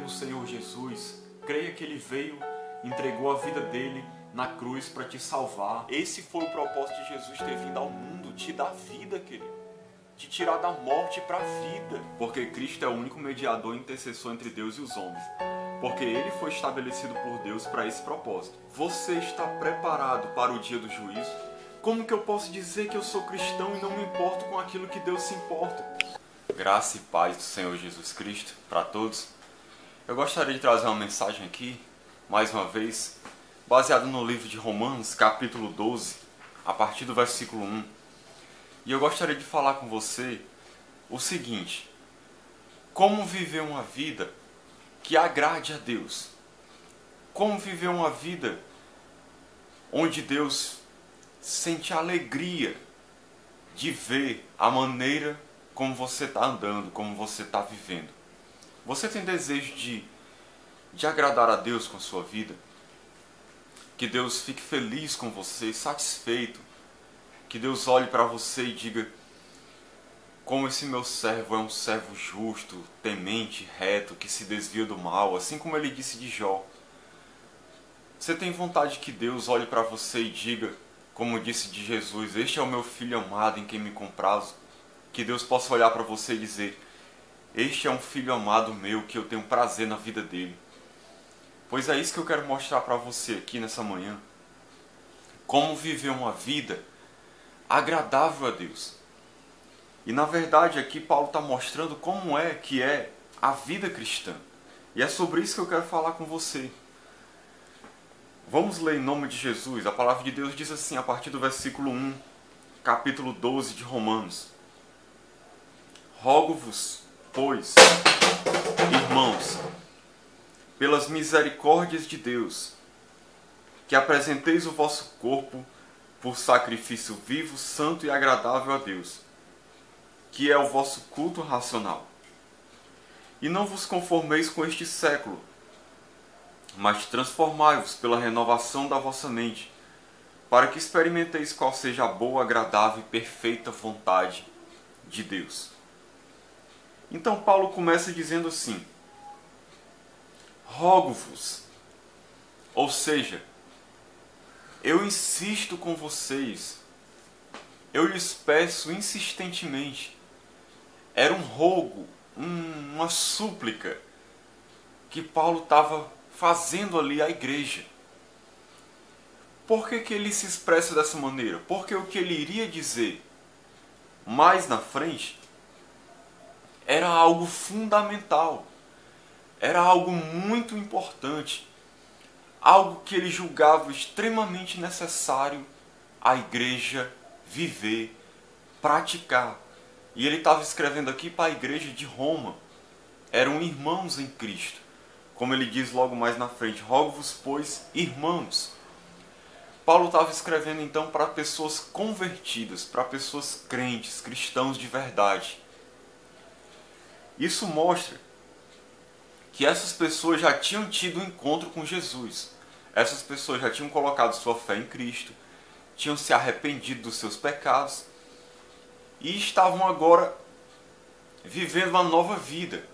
no Senhor Jesus, creia que Ele veio, entregou a vida dele na cruz para te salvar. Esse foi o propósito de Jesus ter vindo ao mundo, te dar vida, querido. Te tirar da morte para a vida. Porque Cristo é o único mediador e intercessor entre Deus e os homens. Porque Ele foi estabelecido por Deus para esse propósito. Você está preparado para o dia do juízo? Como que eu posso dizer que eu sou cristão e não me importo com aquilo que Deus se importa? Graça e paz do Senhor Jesus Cristo para todos. Eu gostaria de trazer uma mensagem aqui, mais uma vez, baseada no livro de Romanos, capítulo 12, a partir do versículo 1. E eu gostaria de falar com você o seguinte: como viver uma vida que agrade a Deus? Como viver uma vida onde Deus sente alegria de ver a maneira como você está andando, como você está vivendo? Você tem desejo de agradar a Deus com a sua vida? Que Deus fique feliz com você, satisfeito? Que Deus olhe para você e diga: como esse meu servo é um servo justo, temente, reto, que se desvia do mal, assim como ele disse de Jó. Você tem vontade que Deus olhe para você e diga, como disse de Jesus: este é o meu filho amado em quem me comprazo? Que Deus possa olhar para você e dizer: este é um filho amado meu, que eu tenho prazer na vida dele. Pois é isso que eu quero mostrar para você aqui nessa manhã. Como viver uma vida agradável a Deus. E na verdade aqui Paulo está mostrando como é que é a vida cristã. E é sobre isso que eu quero falar com você. Vamos ler em nome de Jesus. A palavra de Deus diz assim, a partir do versículo 1, capítulo 12 de Romanos: rogo-vos, pois, irmãos, pelas misericórdias de Deus, que apresenteis o vosso corpo por sacrifício vivo, santo e agradável a Deus, que é o vosso culto racional. E não vos conformeis com este século, mas transformai-vos pela renovação da vossa mente, para que experimenteis qual seja a boa, agradável e perfeita vontade de Deus. Então Paulo começa dizendo assim: rogo-vos, ou seja, eu insisto com vocês, eu lhes peço insistentemente. Era um rogo, uma súplica que Paulo estava fazendo ali à igreja. Por que ele se expressa dessa maneira? Porque o que ele iria dizer mais na frente era algo fundamental, era algo muito importante, algo que ele julgava extremamente necessário a igreja viver, praticar. E ele estava escrevendo aqui para a igreja de Roma. Eram irmãos em Cristo. Como ele diz logo mais na frente: rogo-vos, pois, irmãos. Paulo estava escrevendo então para pessoas convertidas, para pessoas crentes, cristãos de verdade. Isso mostra que essas pessoas já tinham tido um encontro com Jesus. Essas pessoas já tinham colocado sua fé em Cristo, tinham se arrependido dos seus pecados e estavam agora vivendo uma nova vida.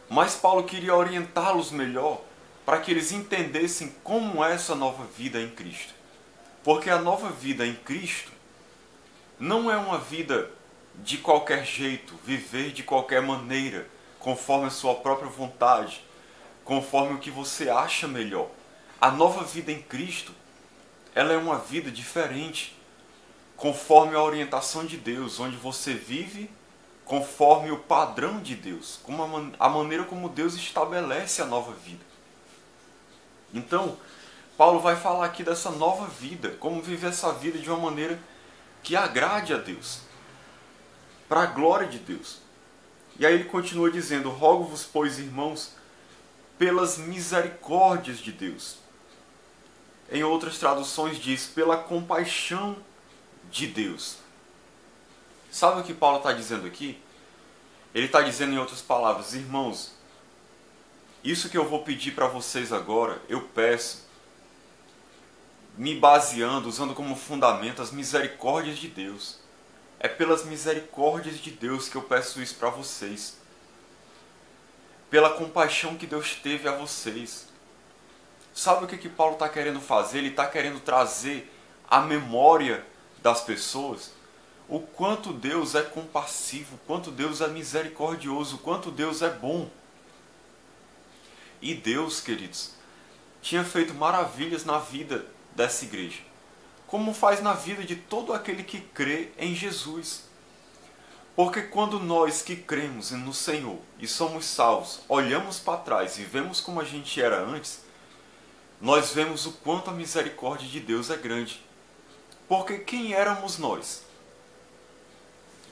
Mas Paulo queria orientá-los melhor para que eles entendessem como é essa nova vida em Cristo. Porque a nova vida em Cristo não é uma vida de qualquer jeito, viver de qualquer maneira, conforme a sua própria vontade, conforme o que você acha melhor. A nova vida em Cristo, ela é uma vida diferente, conforme a orientação de Deus, onde você vive conforme o padrão de Deus, como a maneira como Deus estabelece a nova vida. Então, Paulo vai falar aqui dessa nova vida, como viver essa vida de uma maneira que agrade a Deus, para a glória de Deus. E aí ele continua dizendo: rogo-vos, pois, irmãos, pelas misericórdias de Deus. Em outras traduções diz: pela compaixão de Deus. Sabe o que Paulo está dizendo aqui? Ele está dizendo, em outras palavras: irmãos, isso que eu vou pedir para vocês agora, eu peço, me baseando, usando como fundamento as misericórdias de Deus. É pelas misericórdias de Deus que eu peço isso para vocês. pela compaixão que Deus teve a vocês. Sabe o que Paulo está querendo fazer? Ele está querendo trazer à memória das pessoas o quanto Deus é compassivo, o quanto Deus é misericordioso, o quanto Deus é bom. E Deus, queridos, tinha feito maravilhas na vida dessa igreja, como faz na vida de todo aquele que crê em Jesus. Porque quando nós que cremos no Senhor e somos salvos, olhamos para trás e vemos como a gente era antes, nós vemos o quanto a misericórdia de Deus é grande. Porque quem éramos nós?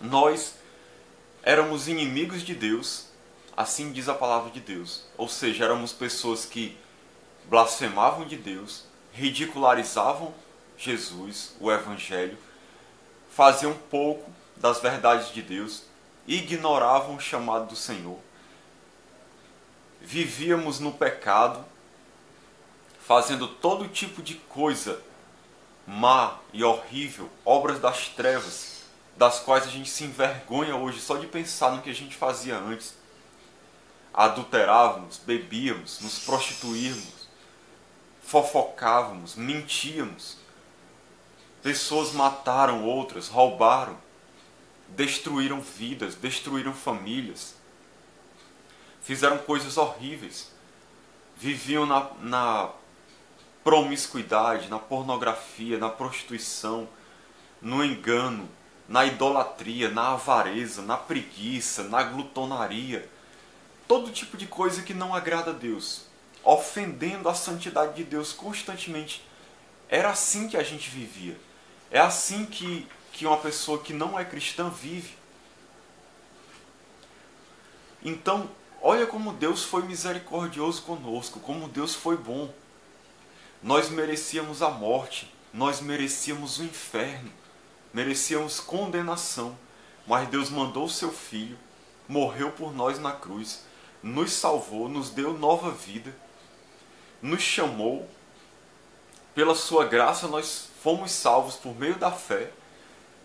Nós éramos inimigos de Deus, assim diz a palavra de Deus. Ou seja, éramos pessoas que blasfemavam de Deus, ridicularizavam Jesus, o Evangelho, faziam pouco das verdades de Deus, ignoravam o chamado do Senhor, vivíamos no pecado, fazendo todo tipo de coisa má e horrível, obras das trevas, das quais a gente se envergonha hoje só de pensar no que a gente fazia antes. Adulterávamos, bebíamos, nos prostituíamos, fofocávamos, mentíamos. Pessoas mataram outras, roubaram, destruíram vidas, destruíram famílias, fizeram coisas horríveis, viviam na promiscuidade, na pornografia, na prostituição, no engano, na idolatria, na avareza, na preguiça, na glutonaria, todo tipo de coisa que não agrada a Deus, ofendendo a santidade de Deus constantemente. Era assim que a gente vivia. É assim que uma pessoa que não é cristã vive. Então, olha como Deus foi misericordioso conosco, como Deus foi bom. Nós merecíamos a morte, nós merecíamos o inferno, merecíamos condenação, mas Deus mandou o seu Filho, morreu por nós na cruz, nos salvou, nos deu nova vida, nos chamou, pela sua graça nós fomos salvos por meio da fé,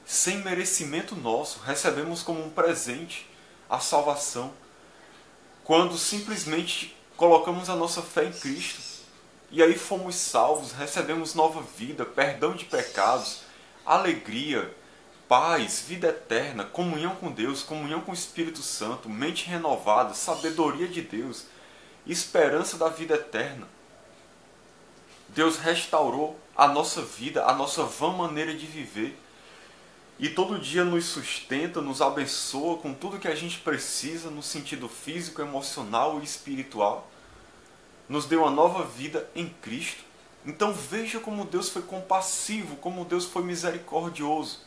sem merecimento nosso, recebemos como um presente a salvação, quando simplesmente colocamos a nossa fé em Cristo. E aí fomos salvos, recebemos nova vida, perdão de pecados, alegria, paz, vida eterna, comunhão com Deus, comunhão com o Espírito Santo, mente renovada, sabedoria de Deus, esperança da vida eterna. Deus restaurou a nossa vida, a nossa vã maneira de viver. E todo dia nos sustenta, nos abençoa com tudo que a gente precisa no sentido físico, emocional e espiritual. Nos deu uma nova vida em Cristo. Então veja como Deus foi compassivo, como Deus foi misericordioso.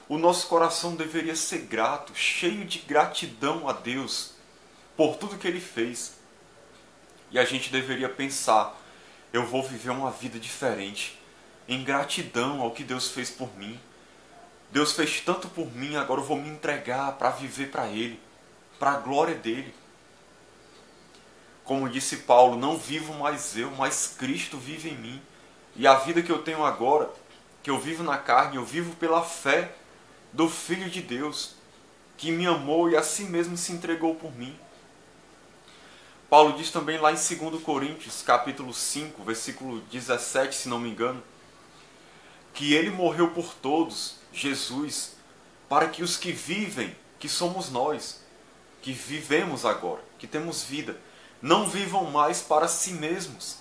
O nosso coração deveria ser grato, cheio de gratidão a Deus por tudo que Ele fez. E a gente deveria pensar, eu vou viver uma vida diferente, em gratidão ao que Deus fez por mim. Deus fez tanto por mim, agora eu vou me entregar para viver para Ele, para a glória dEle. Como disse Paulo, não vivo mais eu, mas Cristo vive em mim. E a vida que eu tenho agora, que eu vivo na carne, eu vivo pela fé do Filho de Deus, que me amou e a si mesmo se entregou por mim. Paulo diz também lá em 2 Coríntios, capítulo 5, versículo 17, se não me engano, que Ele morreu por todos, Jesus, para que os que vivem, que somos nós, que vivemos agora, que temos vida, não vivam mais para si mesmos,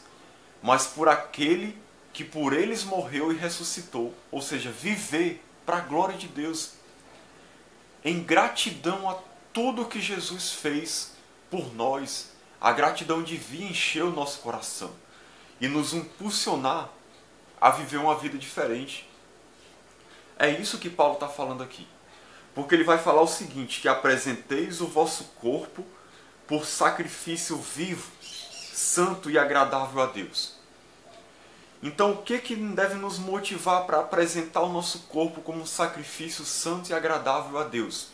mas por aquele que por eles morreu e ressuscitou. Ou seja, viver para a glória de Deus, em gratidão a tudo que Jesus fez por nós. A gratidão devia encher o nosso coração e nos impulsionar a viver uma vida diferente. É isso que Paulo está falando aqui. Porque ele vai falar o seguinte, que apresenteis o vosso corpo por sacrifício vivo, santo e agradável a Deus. Então o que deve nos motivar para apresentar o nosso corpo como um sacrifício santo e agradável a Deus?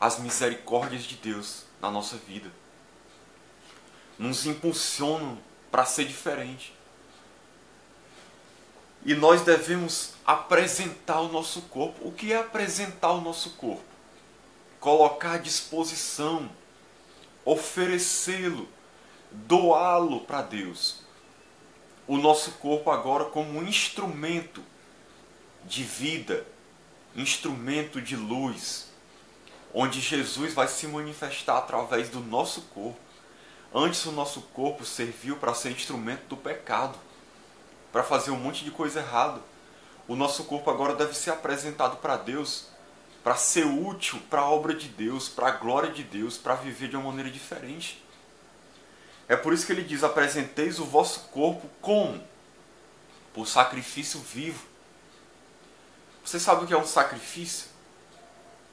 As misericórdias de Deus na nossa vida. Nos impulsionam para ser diferente. E nós devemos apresentar o nosso corpo. O que é apresentar o nosso corpo? Colocar à disposição oferecê-lo, doá-lo para Deus. O nosso corpo agora como um instrumento de vida, instrumento de luz, onde Jesus vai se manifestar através do nosso corpo. Antes o nosso corpo serviu para ser instrumento do pecado, para fazer um monte de coisa errada. O nosso corpo agora deve ser apresentado para Deus, para ser útil para a obra de Deus, para a glória de Deus, para viver de uma maneira diferente. É por isso que ele diz, apresenteis o vosso corpo como? Por sacrifício vivo. Você sabe o que é um sacrifício?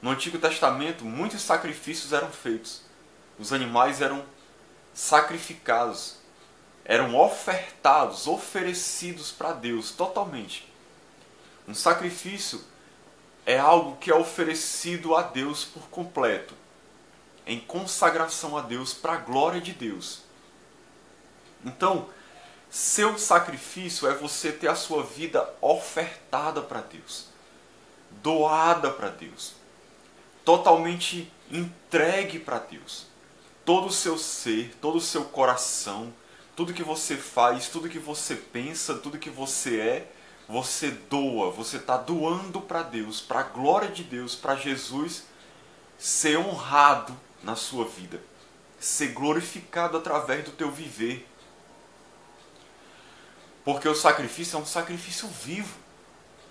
No Antigo Testamento, muitos sacrifícios eram feitos. Os animais eram sacrificados, eram ofertados, oferecidos para Deus totalmente. Um sacrifício é algo que é oferecido a Deus por completo, em consagração a Deus, para a glória de Deus. Então, seu sacrifício é você ter a sua vida ofertada para Deus, doada para Deus, totalmente entregue para Deus. Todo o seu ser, todo o seu coração, tudo que você faz, tudo que você pensa, tudo que você é, você doa, você está doando para Deus, para a glória de Deus, para Jesus ser honrado na sua vida, ser glorificado através do teu viver. Porque o sacrifício é um sacrifício vivo.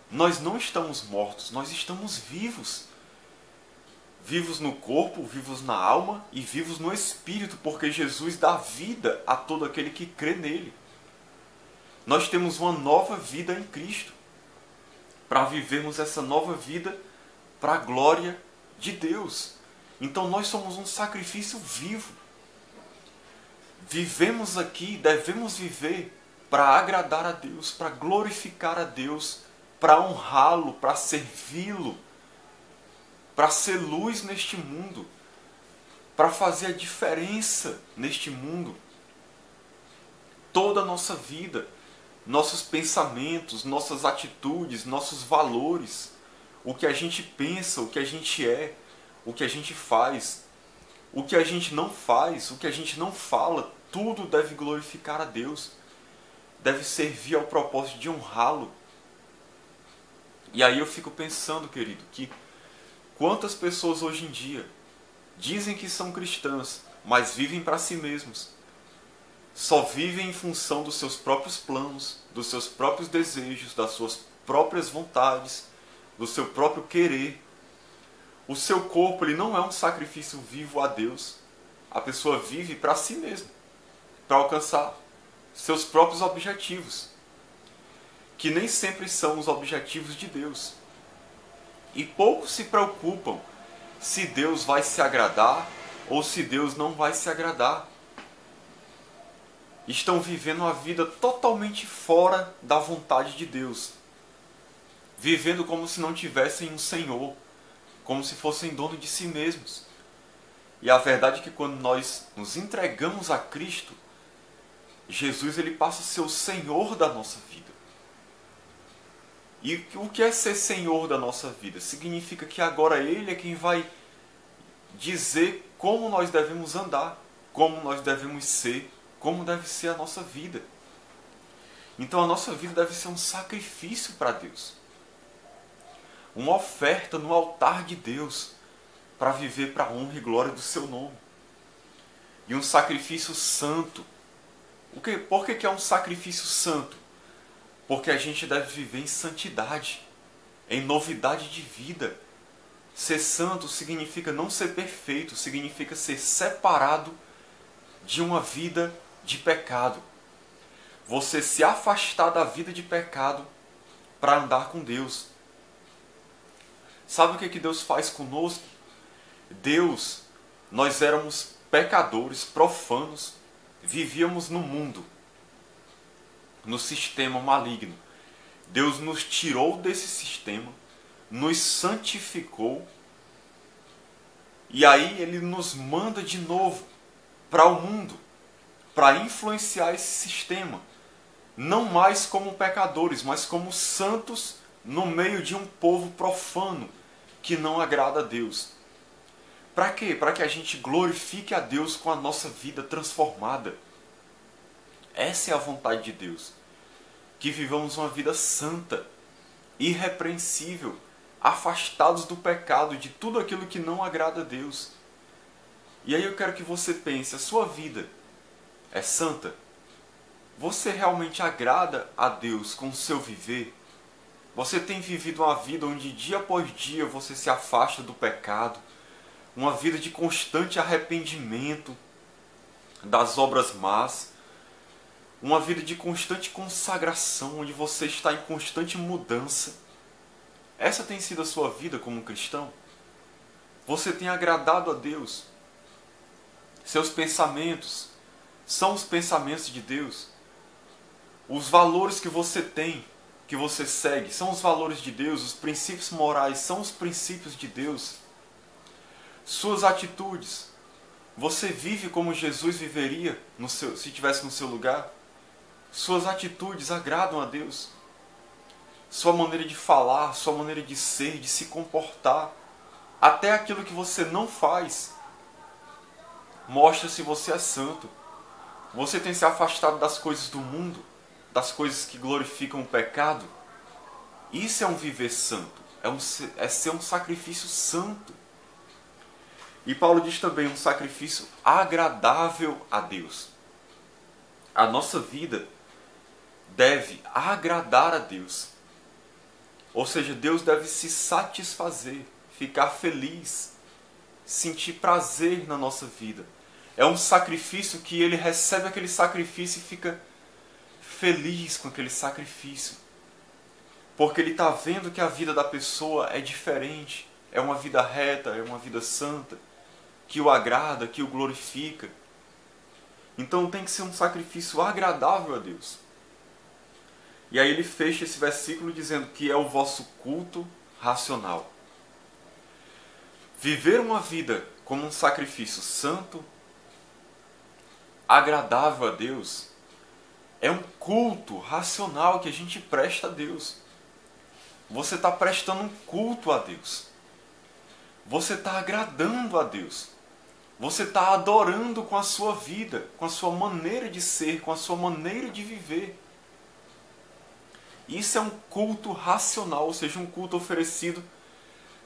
Nós não estamos mortos, nós estamos vivos. Vivos no corpo, vivos na alma e vivos no espírito, porque Jesus dá vida a todo aquele que crê nele. Nós temos uma nova vida em Cristo, para vivermos essa nova vida para a glória de Deus. Então nós somos um sacrifício vivo. Vivemos aqui, devemos viver para agradar a Deus, para glorificar a Deus, para honrá-lo, para servi-lo, para ser luz neste mundo, para fazer a diferença neste mundo. Toda a nossa vida, nossos pensamentos, nossas atitudes, nossos valores, o que a gente pensa, o que a gente é, o que a gente faz, o que a gente não faz, o que a gente não fala, tudo deve glorificar a Deus, deve servir ao propósito de honrá-lo. E aí eu fico pensando, querido, que quantas pessoas hoje em dia dizem que são cristãs, mas vivem para si mesmos. Só vivem em função dos seus próprios planos, dos seus próprios desejos, das suas próprias vontades, do seu próprio querer. O seu corpo ele não é um sacrifício vivo a Deus. A pessoa vive para si mesma, para alcançar seus próprios objetivos, que nem sempre são os objetivos de Deus. E poucos se preocupam se Deus vai se agradar ou se Deus não vai se agradar. Estão vivendo uma vida totalmente fora da vontade de Deus, vivendo como se não tivessem um Senhor, como se fossem dono de si mesmos. E a verdade é que quando nós nos entregamos a Cristo, Jesus ele passa a ser o Senhor da nossa vida. E o que é ser Senhor da nossa vida? Significa que agora Ele é quem vai dizer como nós devemos andar, como nós devemos ser, como deve ser a nossa vida. Então a nossa vida deve ser um sacrifício para Deus, uma oferta no altar de Deus, para viver para a honra e glória do seu nome. E um sacrifício santo. Por que é um sacrifício santo? Porque a gente deve viver em santidade, em novidade de vida. Ser santo significa não ser perfeito, significa ser separado de uma vida de pecado. Você se afastar da vida de pecado para andar com Deus. Sabe o que Deus faz conosco? Deus, nós éramos pecadores, profanos, vivíamos no mundo, no sistema maligno. Deus nos tirou desse sistema, nos santificou, e aí Ele nos manda de novo para o mundo, para influenciar esse sistema, não mais como pecadores, mas como santos no meio de um povo profano, que não agrada a Deus. Para quê? Para que a gente glorifique a Deus com a nossa vida transformada. Essa é a vontade de Deus. Que vivamos uma vida santa, irrepreensível, afastados do pecado, de tudo aquilo que não agrada a Deus. E aí eu quero que você pense, a sua vida é santa? Você realmente agrada a Deus com o seu viver? Você tem vivido uma vida onde dia após dia você se afasta do pecado, uma vida de constante arrependimento das obras más, uma vida de constante consagração, onde você está em constante mudança? Essa tem sido a sua vida como cristão? Você tem agradado a Deus? Seus pensamentos são os pensamentos de Deus? Os valores que você tem, que você segue, são os valores de Deus? Os princípios morais são os princípios de Deus? Suas atitudes, você vive como Jesus viveria se estivesse no seu lugar? Suas atitudes agradam a Deus? Sua maneira de falar, sua maneira de ser, de se comportar, até aquilo que você não faz, mostra se você é santo. Você tem se afastado das coisas do mundo, das coisas que glorificam o pecado? Isso é um viver santo, é ser um sacrifício santo. E Paulo diz também um sacrifício agradável a Deus. A nossa vida deve agradar a Deus. Ou seja, Deus deve se satisfazer, ficar feliz, sentir prazer na nossa vida. É um sacrifício que ele recebe aquele sacrifício e fica feliz com aquele sacrifício. Porque ele está vendo que a vida da pessoa é diferente, é uma vida reta, é uma vida santa, que o agrada, que o glorifica. Então tem que ser um sacrifício agradável a Deus. E aí ele fecha esse versículo dizendo que é o vosso culto racional. Viver uma vida como um sacrifício santo, agradável a Deus, é um culto racional que a gente presta a Deus. Você está prestando um culto a Deus. Você está agradando a Deus. Você está adorando com a sua vida, com a sua maneira de ser, com a sua maneira de viver. Isso é um culto racional, ou seja, um culto oferecido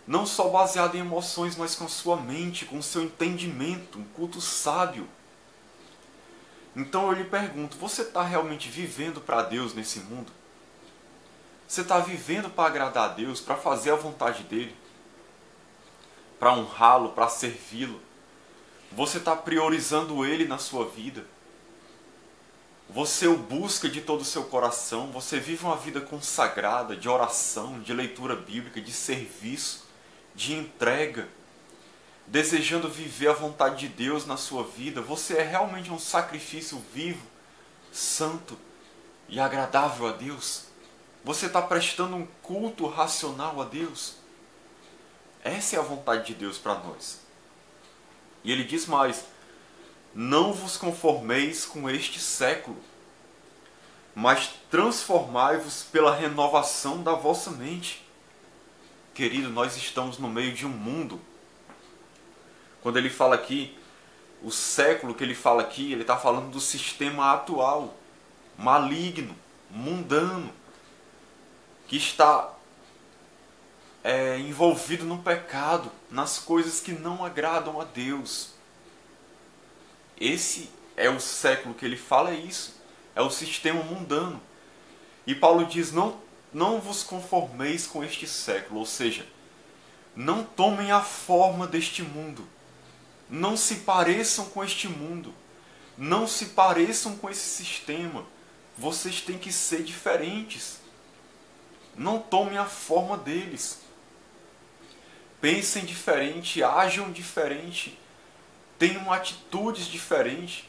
não só baseado em emoções, mas com a sua mente, com o seu entendimento, um culto sábio. Então eu lhe pergunto, você está realmente vivendo para Deus nesse mundo? Você está vivendo para agradar a Deus, para fazer a vontade dEle? Para honrá-lo, para servi-lo? Você está priorizando Ele na sua vida? Você o busca de todo o seu coração? Você vive uma vida consagrada, de oração, de leitura bíblica, de serviço, de entrega, desejando viver a vontade de Deus na sua vida? Você é realmente um sacrifício vivo, santo e agradável a Deus? Você está prestando um culto racional a Deus? Essa é a vontade de Deus para nós. E ele diz mais: não vos conformeis com este século, mas transformai-vos pela renovação da vossa mente. Querido, nós estamos no meio de um mundo. Quando ele fala aqui, o século que ele fala aqui, ele está falando do sistema atual, maligno, mundano, que está envolvido no pecado, nas coisas que não agradam a Deus. Esse é o século que ele fala, é isso. É o sistema mundano. E Paulo diz, não vos conformeis com este século. Ou seja, não tomem a forma deste mundo. Não se pareçam com este mundo. Não se pareçam com esse sistema. Vocês têm que ser diferentes. Não tomem a forma deles. Pensem diferente, ajam diferente, tenham atitudes diferentes.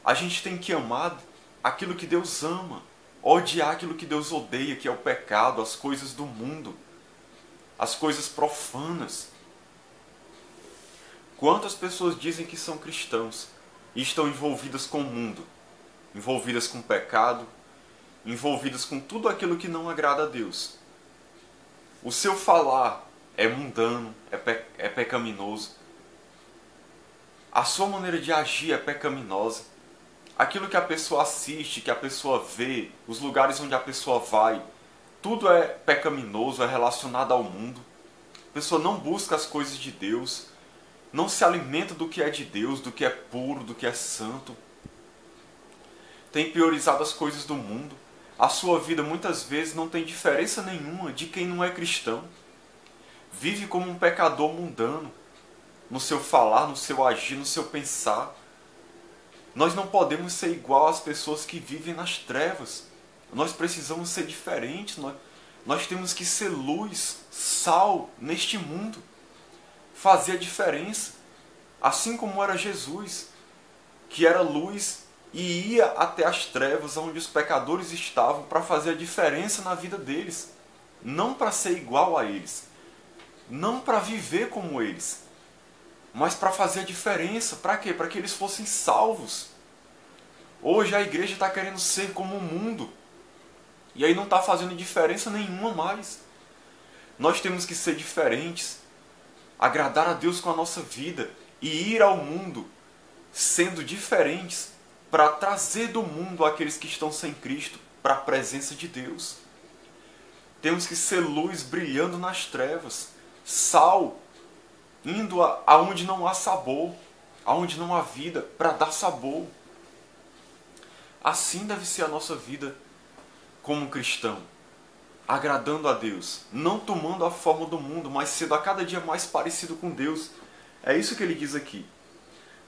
A gente tem que amar aquilo que Deus ama, odiar aquilo que Deus odeia, que é o pecado, as coisas do mundo, as coisas profanas. Quantas pessoas dizem que são cristãos e estão envolvidas com o mundo, envolvidas com o pecado, envolvidas com tudo aquilo que não agrada a Deus? O seu falar é mundano, é pecaminoso. A sua maneira de agir é pecaminosa. Aquilo que a pessoa assiste, que a pessoa vê, os lugares onde a pessoa vai, tudo é pecaminoso, é relacionado ao mundo. A pessoa não busca as coisas de Deus, não se alimenta do que é de Deus, do que é puro, do que é santo. Tem priorizado as coisas do mundo. A sua vida muitas vezes não tem diferença nenhuma de quem não é cristão. Vive como um pecador mundano, no seu falar, no seu agir, no seu pensar. Nós não podemos ser igual às pessoas que vivem nas trevas. Nós precisamos ser diferentes. Nós temos que ser luz, sal neste mundo. Fazer a diferença. Assim como era Jesus, que era luz e ia até as trevas onde os pecadores estavam para fazer a diferença na vida deles. Não para ser igual a eles. Não para viver como eles. Mas para fazer a diferença. Para quê? Para que eles fossem salvos. Hoje a igreja está querendo ser como o mundo. E aí não está fazendo diferença nenhuma mais. Nós temos que ser diferentes. Agradar a Deus com a nossa vida. E ir ao mundo sendo diferentes. Para trazer do mundo aqueles que estão sem Cristo para a presença de Deus. Temos que ser luz brilhando nas trevas. Sal indo aonde não há sabor, aonde não há vida, para dar sabor. Assim deve ser a nossa vida como cristão, agradando a Deus, não tomando a forma do mundo, mas sendo a cada dia mais parecido com Deus. É isso que ele diz aqui.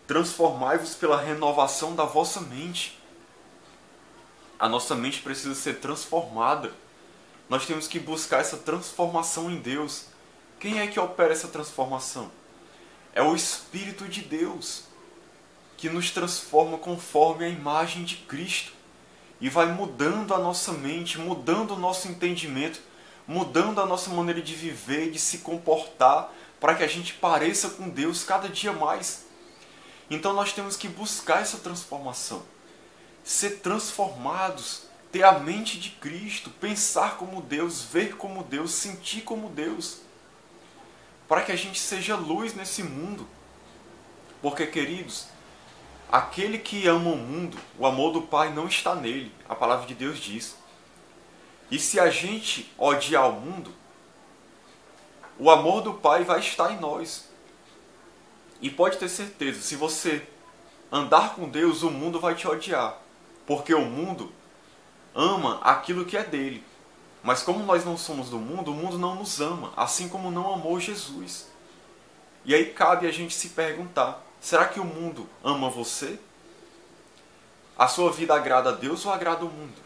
Transformai-vos pela renovação da vossa mente. A nossa mente precisa ser transformada. Nós temos que buscar essa transformação em Deus. Quem é que opera essa transformação? É o Espírito de Deus, que nos transforma conforme a imagem de Cristo. E vai mudando a nossa mente, mudando o nosso entendimento, mudando a nossa maneira de viver, de se comportar, para que a gente pareça com Deus cada dia mais. Então nós temos que buscar essa transformação. Ser transformados, ter a mente de Cristo, pensar como Deus, ver como Deus, sentir como Deus. Para que a gente seja luz nesse mundo. Porque, queridos, aquele que ama o mundo, o amor do Pai não está nele. A palavra de Deus diz. E se a gente odiar o mundo, o amor do Pai vai estar em nós. E pode ter certeza, se você andar com Deus, o mundo vai te odiar. Porque o mundo ama aquilo que é dele. Mas como nós não somos do mundo, o mundo não nos ama, assim como não amou Jesus. E aí cabe a gente se perguntar, será que o mundo ama você? A sua vida agrada a Deus ou agrada o mundo?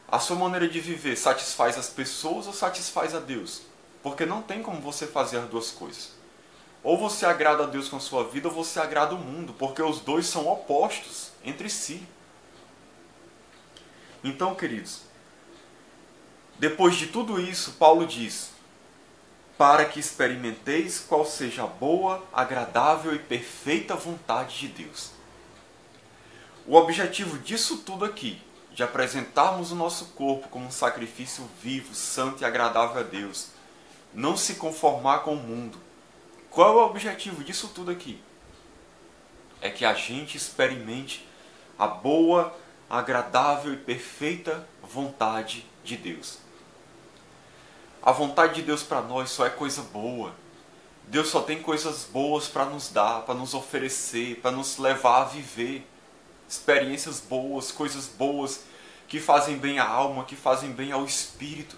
A sua maneira de viver satisfaz as pessoas ou satisfaz a Deus? Porque não tem como você fazer as duas coisas. Ou você agrada a Deus com a sua vida ou você agrada o mundo, porque os dois são opostos entre si. Então, queridos, depois de tudo isso, Paulo diz, para que experimenteis qual seja a boa, agradável e perfeita vontade de Deus. O objetivo disso tudo aqui, de apresentarmos o nosso corpo como um sacrifício vivo, santo e agradável a Deus, não se conformar com o mundo. Qual é o objetivo disso tudo aqui? É que a gente experimente a boa, agradável e perfeita vontade de Deus. A vontade de Deus para nós só é coisa boa. Deus só tem coisas boas para nos dar, para nos oferecer, para nos levar a viver experiências boas, coisas boas que fazem bem à alma, que fazem bem ao espírito.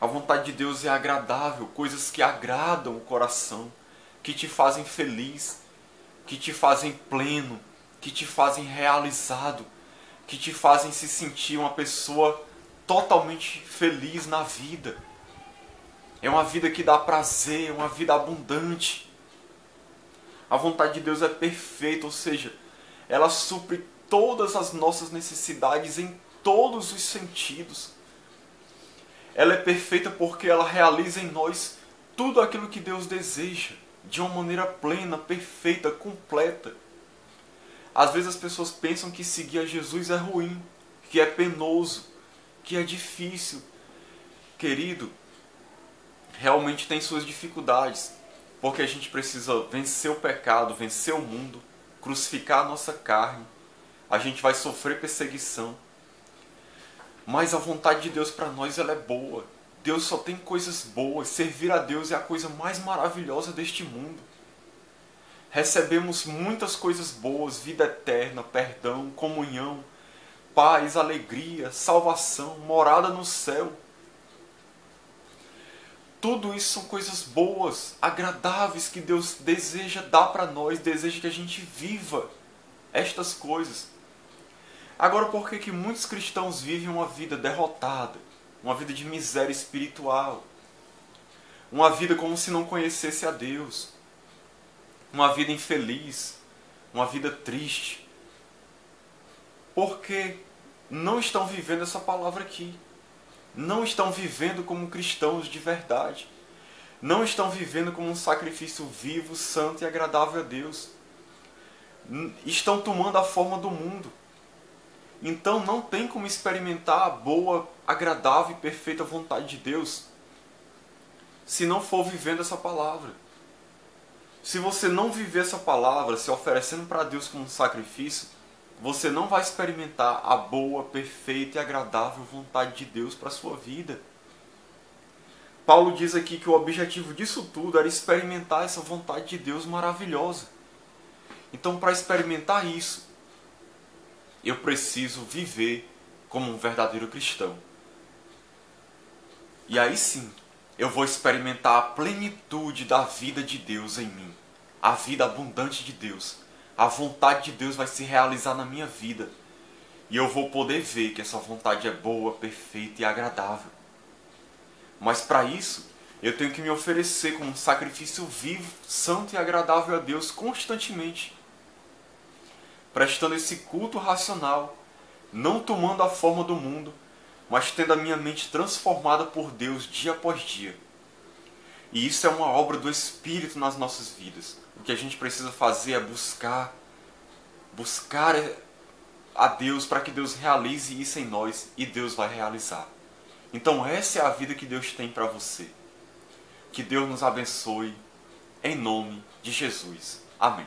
A vontade de Deus é agradável, coisas que agradam o coração, que te fazem feliz, que te fazem pleno, que te fazem realizado, que te fazem se sentir uma pessoa totalmente feliz na vida. É uma vida que dá prazer, é uma vida abundante. A vontade de Deus é perfeita, ou seja, ela supre todas as nossas necessidades em todos os sentidos. Ela é perfeita porque ela realiza em nós tudo aquilo que Deus deseja, de uma maneira plena, perfeita, completa. Às vezes as pessoas pensam que seguir a Jesus é ruim, que é penoso, que é difícil. Querido, realmente tem suas dificuldades, porque a gente precisa vencer o pecado, vencer o mundo, crucificar a nossa carne. A gente vai sofrer perseguição. Mas a vontade de Deus para nós, ela é boa. Deus só tem coisas boas. Servir a Deus é a coisa mais maravilhosa deste mundo. Recebemos muitas coisas boas, vida eterna, perdão, comunhão, paz, alegria, salvação, morada no céu. Tudo isso são coisas boas, agradáveis, que Deus deseja dar para nós, deseja que a gente viva estas coisas. Agora, por que muitos cristãos vivem uma vida derrotada, uma vida de miséria espiritual, uma vida como se não conhecesse a Deus, uma vida infeliz, uma vida triste? Porque não estão vivendo essa palavra aqui. Não estão vivendo como cristãos de verdade. Não estão vivendo como um sacrifício vivo, santo e agradável a Deus. Estão tomando a forma do mundo. Então não tem como experimentar a boa, agradável e perfeita vontade de Deus se não for vivendo essa palavra. Se você não viver essa palavra, se oferecendo para Deus como um sacrifício, você não vai experimentar a boa, perfeita e agradável vontade de Deus para a sua vida. Paulo diz aqui que o objetivo disso tudo era experimentar essa vontade de Deus maravilhosa. Então, para experimentar isso, eu preciso viver como um verdadeiro cristão. E aí sim, eu vou experimentar a plenitude da vida de Deus em mim. A vida abundante de Deus. A vontade de Deus vai se realizar na minha vida. E eu vou poder ver que essa vontade é boa, perfeita e agradável. Mas para isso, eu tenho que me oferecer como um sacrifício vivo, santo e agradável a Deus constantemente. Prestando esse culto racional, não tomando a forma do mundo, mas tendo a minha mente transformada por Deus dia após dia. E isso é uma obra do Espírito nas nossas vidas. O que a gente precisa fazer é buscar a Deus para que Deus realize isso em nós, e Deus vai realizar. Então essa é a vida que Deus tem para você. Que Deus nos abençoe, em nome de Jesus. Amém.